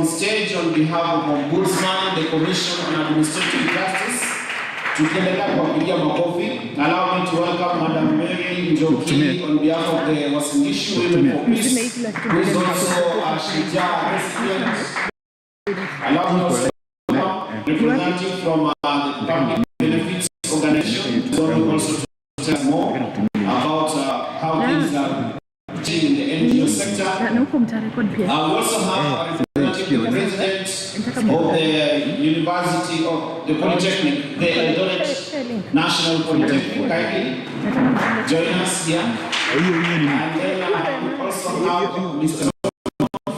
stage on behalf of Ombudsman, the Commission on Administrative Justice. Tukiendelea kuwapigia makofi. Allow me to welcome Madam Mary Njoki on behalf of the Uasin Gishu Women for Peace, who is also a Shija recipient. Allow me to representative from the Public Benefits Organization to also tell more about how things are in the NGO sector. We also have a representative president of the University of the Polytechnic, the Eldoret National Polytechnic. Kindly join us here. And then we also have Mr.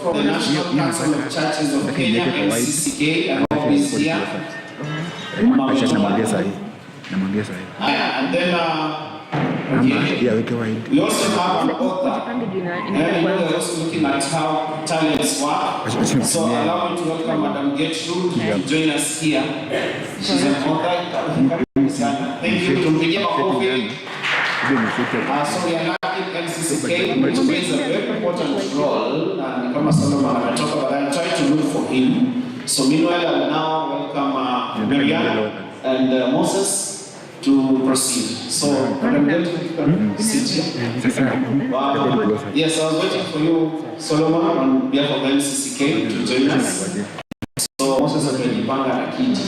from the National Council of Churches of Kenya, NCCK, and is here. And then we also have an author. We're also looking at how talents work. So allow me to welcome Madam Gertrude to join us here. She's an author. Thank you. So we are lucky NCCK, which plays a very important role. And Kama Solomon talk about, I'll try to look for him. So meanwhile, I will now welcome Marianne and Moses to proceed. So, sit here. Yes, I was waiting for you, Solomon, on behalf of NCCK to join us. So Moses has been banged at a kid.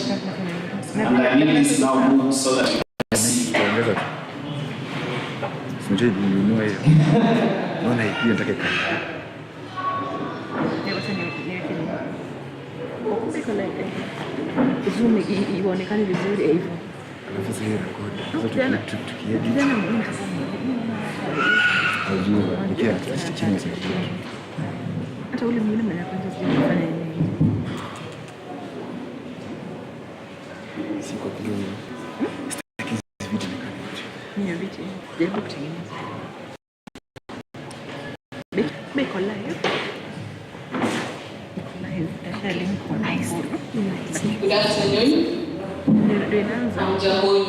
And I need this now move so that you can see. Ionekane vizuri hivyo. Alafu sasa record. Sasa tukiedit. Ajua nikia chini sasa. Hata ule mwingine mwenye kwanza sijafanya nini. Siko kidogo. Sitaki hizi video nikane. Ni video. Jaribu kutengeneza. Beko live. Good afternoon. I'm Jahon.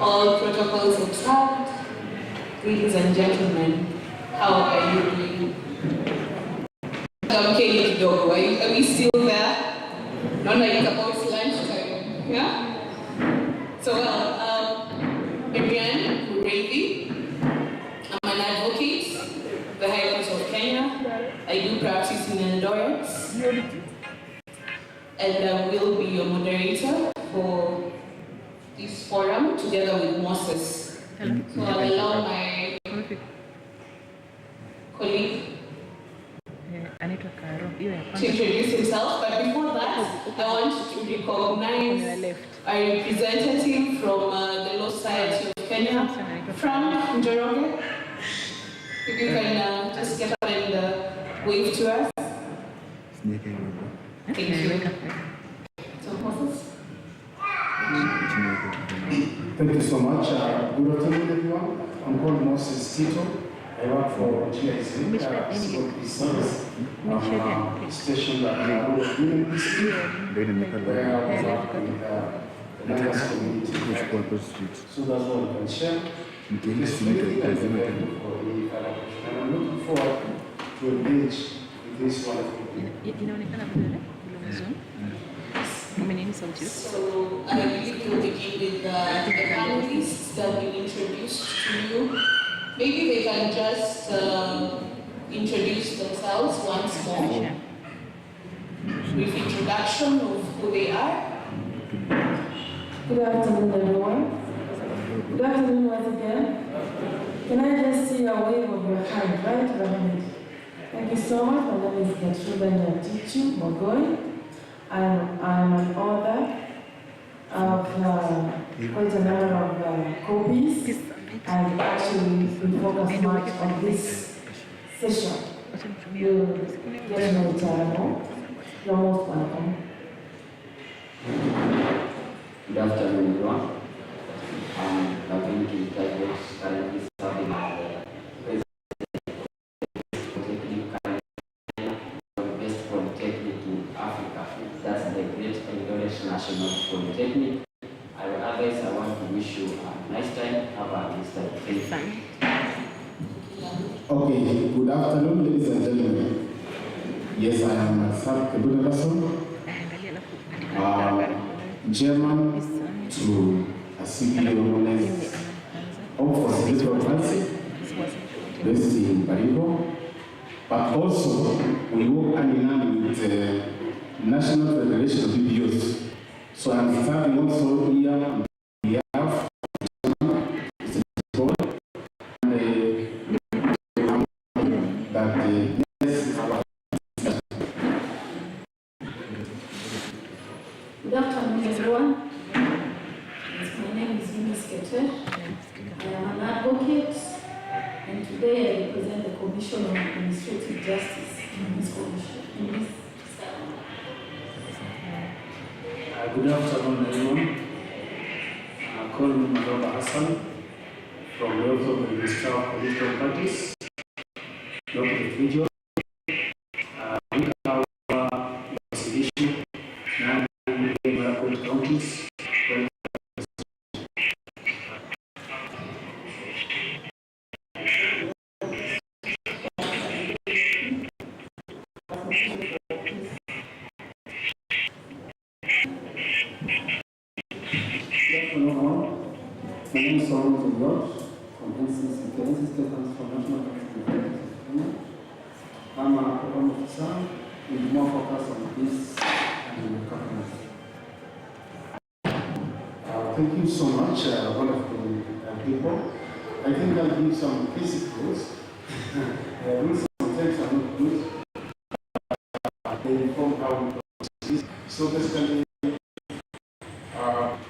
All protocols observed. Ladies and gentlemen, how are you doing? I'm Kelly Kidogo. Are we still there? Not like it's about lunchtime. Yeah? So, Marianne Mureithi. I'm an advocate, the High Court of Kenya. I do practice in Eldoret. And I will be your moderator for this forum together with Moses. So I'll allow my colleague to introduce himself. But before that, I want to recognize a representative from the Law Society of Kenya, from Njoroge. If you can just get up and wave to us. Thank you. So, Moses? Thank you so much. Good afternoon, everyone. I'm called Moses Tito. I work for GIC, station that where I work with the members community. So that's what we can share. And I'm looking forward to engage with this wonderful people. So I believe we'll begin with the panelists that will be introduced to you. Maybe they can just introduce themselves once more. Brief introduction of who they are. Good afternoon, everyone. Good afternoon once again. Can I just see a wave of your hand, right? Thank you so much. My name is Gertrude Nyatichu Mogoi. I'm an author of quite a number of copies, and actually we focus much on this session. You'll get to know each other more. You're most welcome. Good afternoon, everyone. I'm Kavin Kitaibos, currently serving as the best polytechnic in Africa. That's the Great Eldoret National Polytechnic. Otherwise, I want to wish you a nice time. Have a nice time. Okay, good afternoon, ladies and gentlemen. Yes, I am myself, Kebuna Lasson, Chairman to a CBO known as Hope for Cerebral Palsy, based in Baringo. But also, we work hand in hand with the National Federation of BPOs. So I'm serving also here on behalf Good afternoon, everyone. My name is Eunice Kete. I am an advocate, and today I represent the Commission on Administrative Justice in this commission. Good afternoon, everyone. I call me Madoba Hassan from the Office of the Registrar of Political Parties, North Region. We cover the issue now in the counties. My name is Solomon George from NCC. The NCC stands for National Council of Kenya. I'm a program officer with more focus on this and governance. Thank you so much, wonderful people. I think I'll give some principles. Some things are not good. They inform how we proceed. So basically,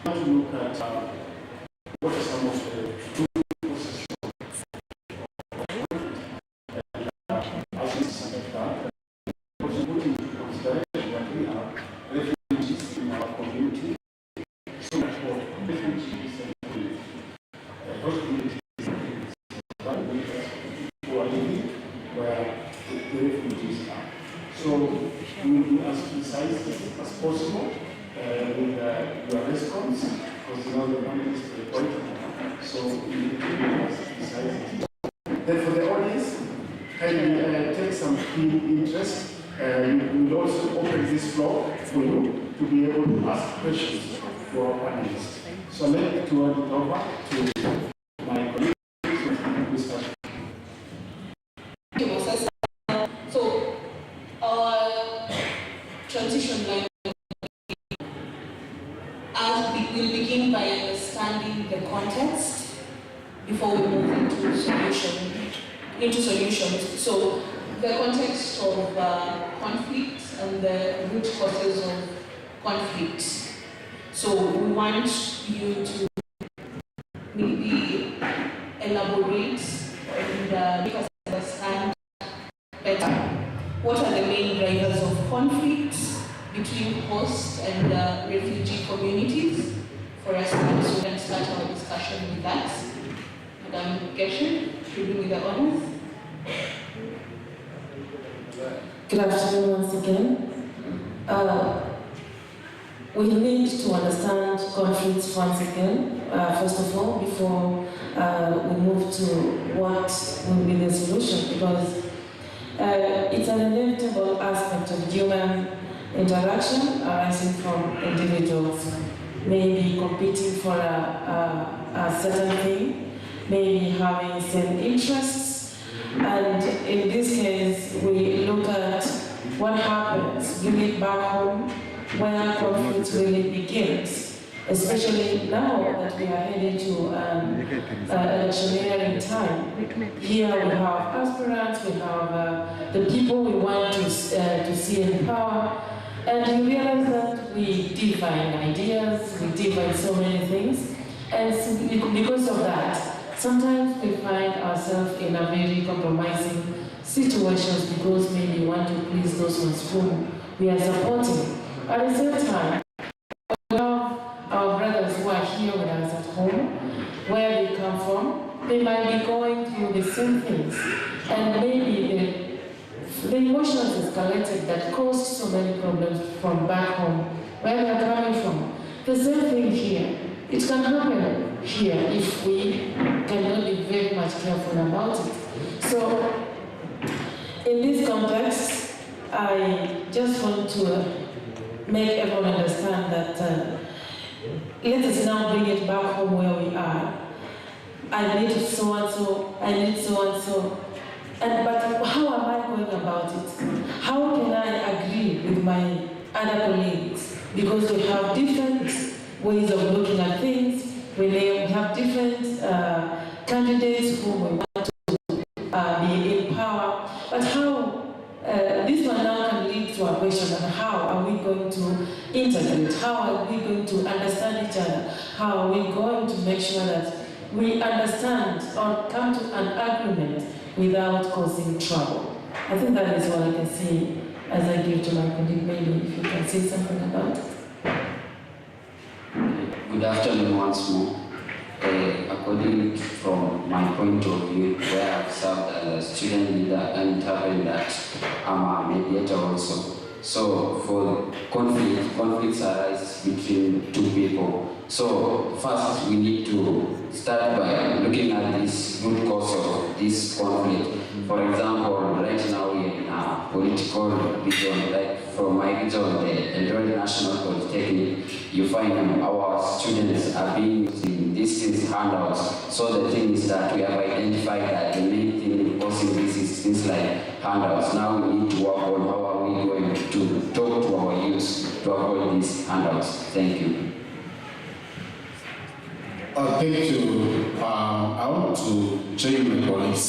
to look at what are some of the two processes put into consideration that we have refugees in our community. So much for refugees and those communities who are living where the refugees are. So we will be as precise as possible with your response, because you know the money is very important. So we need to be as precise. Then for the audience, can you take some keen interest? We will also open this floor for you to be able to ask questions to our panelists. So let me turn it over to my colleagues. So our transition line will begin by understanding the context before we move into solutions. So the context of conflict and the root causes of conflict. So we want you to maybe elaborate and make us understand better what are the main drivers of conflict between host and refugee communities. For us, so we can start our discussion with that. Madam Geshen, should we with the honors? Good afternoon once again. We need to understand conflicts once again, first of all, before we move to what will be the solution, because it's an inevitable aspect of human interaction arising from individuals, maybe competing for a certain thing, maybe having same interests. And in this case, we look at what happens really back home where conflict really begins, especially now that we are heading to electioneering time. Here we have aspirants, we have the people we want to see in power, and you realize that we differ in ideas, we differ in so many things, and because of that, sometimes we find ourselves in a very compromising situations because maybe we want to please those ones whom we are supporting. At the same time, we have our brothers who are here with us at home, where they come from. They might be going through the same things, and maybe the emotions escalated that caused so many problems from back home, where they are coming from. The same thing here. It can happen here if we cannot be very much careful about it. So, in this context, I just want to make everyone understand that let us now bring it back home where we are. I need so and so, I need so and so. But how am I going about it? How can I agree with my other colleagues? Because we have different ways of looking at things. We have different candidates who we want to be in power. But how, this one now can lead to a question on how are we going to integrate? How are we going to understand each other? How are we going to make sure that we understand or come to an agreement without causing trouble? I think that is what I can say as I give to my colleague. Maybe if you can say something about it. Good afternoon once more. According from my point of view, where I've served as a student leader and having that I'm a mediator also. So for conflicts arise between two people. So first we need to start by looking at this root cause of this conflict. For example, right now we're in a political region, like from my region, the Eldoret National Polytechnic, you find our students are being using these handouts. So the thing is that we have identified that the main thing causing this is things like handouts. Now we need to work on how are we going to talk to our youth to avoid these handouts. Thank you. Thank you. I want to join my colleagues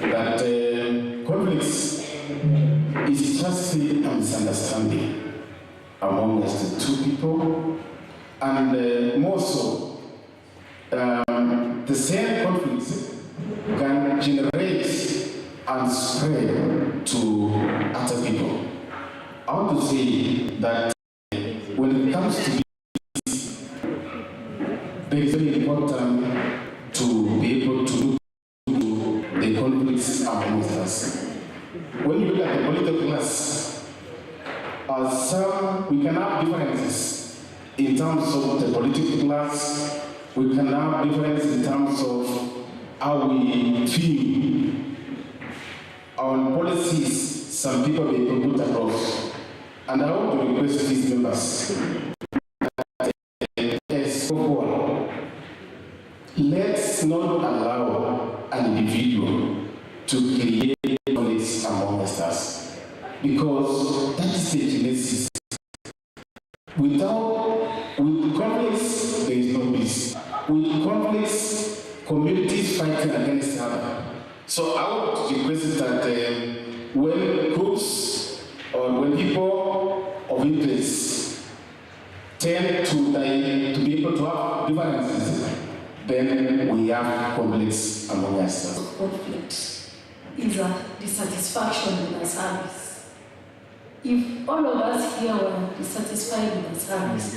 that conflicts is just a misunderstanding among us, the two people, and more so, the same conflicts can generate and spread to other people. I want to say that when it comes to it is very important to be able to look to the conflicts amongst us. When you look at the political class, we can have differences in terms of the political class. We can have differences in terms of how we feel on policies some people may put across. And I want to request these members let's not allow an individual to create conflicts among us, because that is the genesis. With conflicts, there is no peace. With conflicts, communities fighting against each other. So I would request that when groups or when people of interest tend to be able to have differences, then we have conflicts among us. Conflict is a dissatisfaction with the service. If all of us here were dissatisfied with the service,